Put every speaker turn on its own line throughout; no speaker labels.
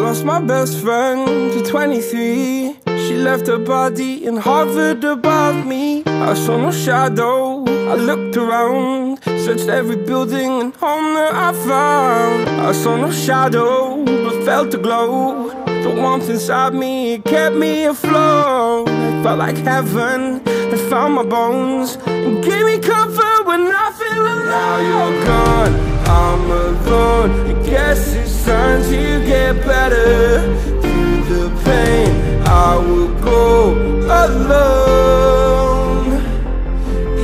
lost my best friend to 23. She left her body and hovered above me. I saw no shadow, I looked around, searched every building and home that I found. I saw no shadow, but felt a glow. The warmth inside me, it kept me afloat. It felt like heaven had found my bones and gave me comfort when I feel alone. Now you're gone, I'm alone. I guess it's time to get better. Through the pain, I will go alone.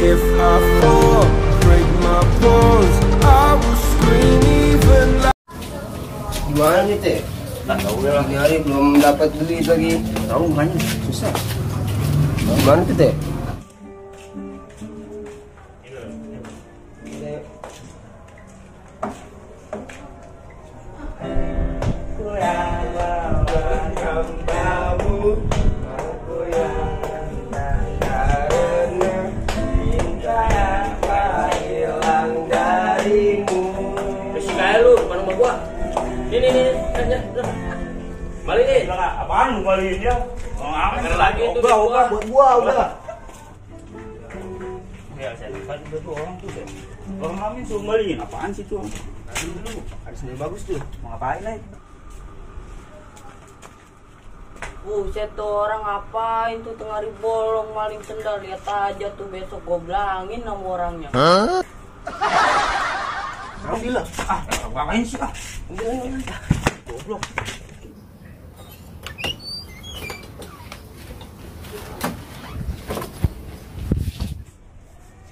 If I fall, break my bones, I will scream even louder.
Gimana nih teh?
Tak tahu ya.
Hari belum dapat duit lagi.
Tahu makanya susah.
Gimana tuh teh?
Ini balik nih. Apaan balik dia? Ada lagi itu buat gua udah. Ya saya kan itu orang tuh deh. Orang kami suruh balikin. Apaan sih tuh? Tadi dulu ada sendiri bagus tuh. Mau ngapain lagi?
Buset tuh orang ngapain tuh tengah hari bolong maling sendal, lihat aja tuh besok gua bilangin sama orangnya.
Alhamdulillah. Ngapain sih Goblok.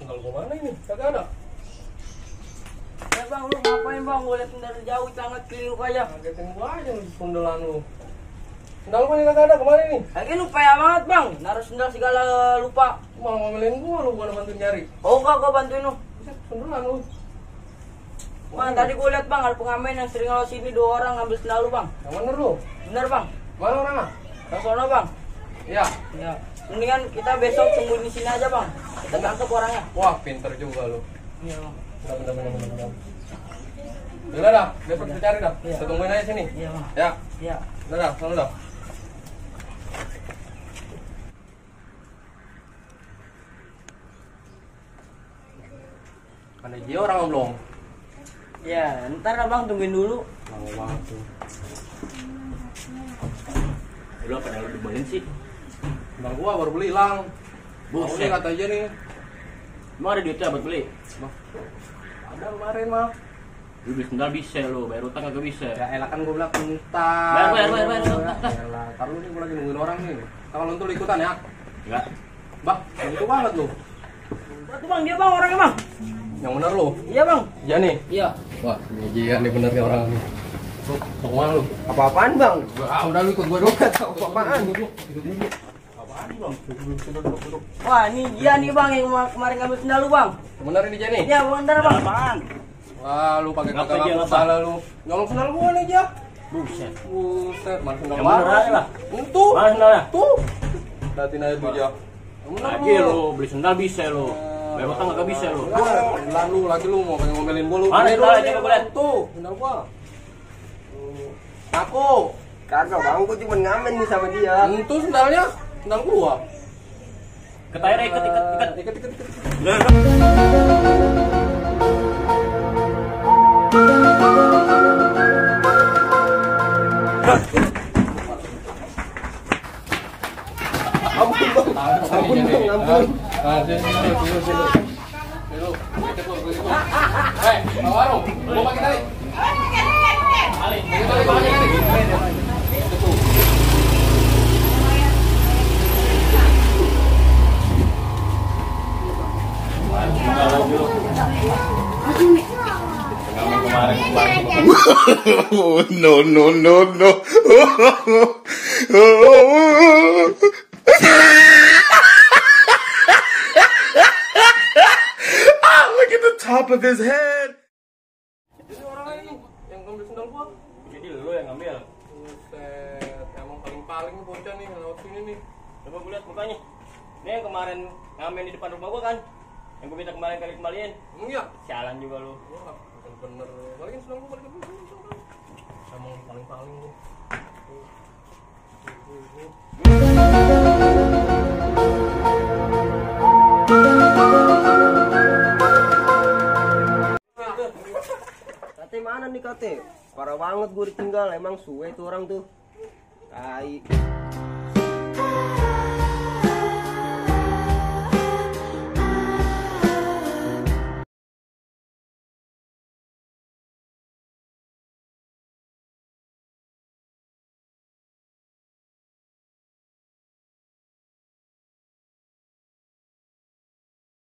Tinggal gua mana ini? Kagak ada.
Ya bang, lu ngapain bang? Gua liat dari jauh sangat keliru aja.
Ngagetin gua aja lu sundelan lu. Sendal gua nih kagak ada, kemana nih?
Lagi lu payah banget bang, naruh sendal segala lupa.
Malah ngomelin gua lu, bukan bantuin nyari.
Oh enggak, gua bantuin lu.
Buset, sundelan lu.
Bang, tadi gua liat bang, ada pengamen yang sering lewat sini 2 orang ngambil sendal lu bang.
Yang bener lu?
Bener bang,
Mana orangnya?
yang sono bang.
Iya.
Ya, mendingan kita besok tungguin di sini aja bang. Kita tangkap orangnya.
Wah, pinter juga lu.
Iya bang.
Bener. Udah dah, besok kita cari dah.
Iya.
Kita tungguin aja sini.
Iya bang.
Ya.
Iya.
Udah dah, sana dah. Ada dia orang belum?
Ya, ntar abang tungguin dulu.
Lama banget tuh.
Lu apa yang lu dibeliin sih?
Bang gua baru beli hilang.
Buset.
Ini kata aja nih.
Emang ada duitnya buat beli?
Ada kemarin mah.
Lu beli sendal bisa lu, bayar utang kagak bisa.
Ya elah kan gua bilang entar.
Bayar.
Elah, taruh nih gua lagi nungguin orang nih. Kalau lu tuh ikutan ya.
Enggak.
Bah, itu banget lu.
Berarti bang, dia bang orangnya bang.
Yang bener lu.
Iya bang.
Iya nih.
Iya.
Wah, ini dia nih bener nih orang nih. Lu, mau kemana lu?
Apa-apaan bang?
Udah lu ikut gua dulu.
Apa-apaan?
Apaan nih bang? Duduk.
Wah, ini dia nih bang yang kemarin ngambil sendal lu bang.
Bener ini dia nih?
Iya bener bang.
Apaan?
Wah, lu pakai
Ngapa
kata
dia,
ngaku
ngapa?
salah lu. Nyolong sendal gua nih dia.
Buset.
Buset, mana sendal
Yang bener aja lah.
Itu.
Mana sendalnya?
Tuh. Liatin aja tuh dia. Yang bener
Lagi lu beli sendal bisa lu. Bayar utang kagak bisa lu.
Lalu lagi lu mau pengen ngomelin gua lu.
Mana
Ini
sendalnya,
dulu,
coba gua liat.
Tuh, sendal gua. Aku.
Kagak bang, gua cuma ngamen nih sama dia.
Itu sendalnya. Sendal gua.
Ketayar ikat.
Ikat.
Ampun.
Hei, Pak Warung, mau pakai tali?
No. Look at the top of his head.
Jadi orang ini yang ngambil sendal gua.
Jadi lu yang ngambil.
Buset, emang paling bocah nih lewat sini nih.
Coba gue lihat mukanya. Ini yang kemarin ngamen di depan rumah gua kan. Yang gue minta kemarin kali kembaliin.
Emang iya?
Sialan juga lu.
Wah, bener. Balikin sendal gua, balikin. Emang paling lu.
Kate mana nih kate? Parah banget gue ditinggal, emang suwe tuh orang tuh. Tai.